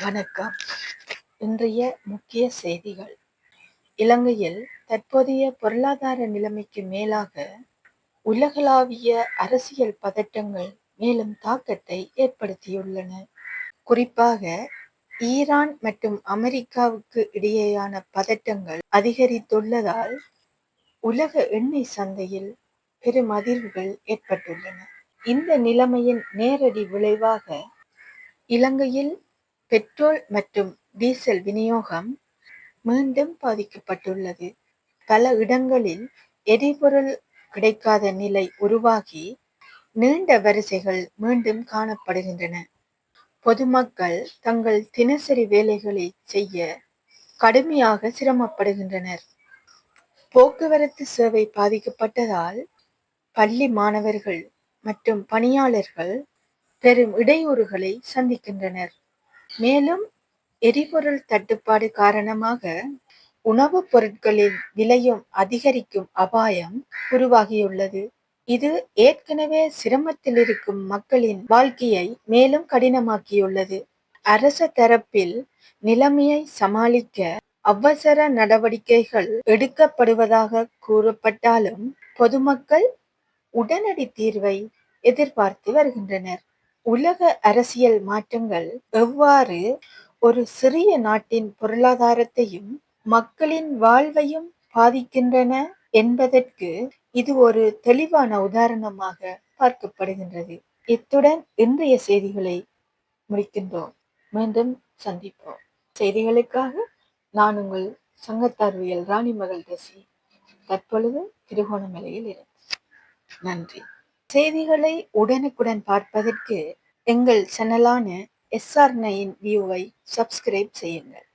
வணக்கம். இன்றைய முக்கிய செய்திகள். இலங்கையில் தற்போதைய பொருளாதார நிலைமைக்கு மேலாக உலகளாவிய அரசியல் பதட்டங்கள் மேலும் தாக்கத்தை ஏற்படுத்தியுள்ளன. குறிப்பாக ஈரான் மற்றும் அமெரிக்காவுக்கு இடையேயான பதட்டங்கள் அதிகரித்துள்ளதால் உலக எண்ணெய் சந்தையில் பெரும் அதிர்வுகள் ஏற்பட்டுள்ளன. இந்த நிலைமையின் நேரடி விளைவாக இலங்கையில் பெட்ரோல் மற்றும் டீசல் விநியோகம் மீண்டும் பாதிக்கப்பட்டுள்ளது. பல இடங்களில் எரிபொருள் கிடைக்காத நிலை உருவாகி நீண்ட வரிசைகள் மீண்டும் காணப்படுகின்றன. பொதுமக்கள் தங்கள் தினசரி வேலைகளை செய்ய கடுமையாக சிரமப்படுகின்றனர். போக்குவரத்து சேவை பாதிக்கப்பட்டதால் பள்ளி மாணவர்கள் மற்றும் பணியாளர்கள் பெரும் இடையூறுகளை சந்திக்கின்றனர். மேலும் எரிபொருள் தட்டுப்பாடு காரணமாக உணவுப் பொருட்களின் விலையும் அதிகரிக்கும் அபாயம் உருவாகியுள்ளது. இது ஏற்கனவே சிரமத்தில் இருக்கும் மக்களின் வாழ்க்கையை மேலும் கடினமாக்கியுள்ளது. அரச தரப்பில் நிலைமையை சமாளிக்க அவசர நடவடிக்கைகள் எடுக்கப்படுவதாக கூறப்பட்டாலும் பொதுமக்கள் உடனடி தீர்வை எதிர்பார்த்து வருகின்றனர். உலக அரசியல் மாற்றங்கள் எவ்வாறு ஒரு சிறிய நாட்டின் பொருளாதாரத்தையும் மக்களின் வாழ்வையும் பாதிக்கின்றன என்பதற்கு இது ஒரு தெளிவான உதாரணமாக பார்க்கப்படுகின்றது. இத்துடன் இன்றைய செய்திகளை முடிக்கின்றோம். மீண்டும் சந்திப்போம். செய்திகளுக்காக நான் உங்கள் சங்கத்தார்வியல் ராணிமகள் ரசி, தற்பொழுது திருகோணமலையில் இருந்து. நன்றி. செய்திகளை உடனுக்குடன் பார்ப்பதற்கு எங்கள் சேனலான SR9 வியூவை சப்ஸ்கிரைப் செய்யுங்கள்.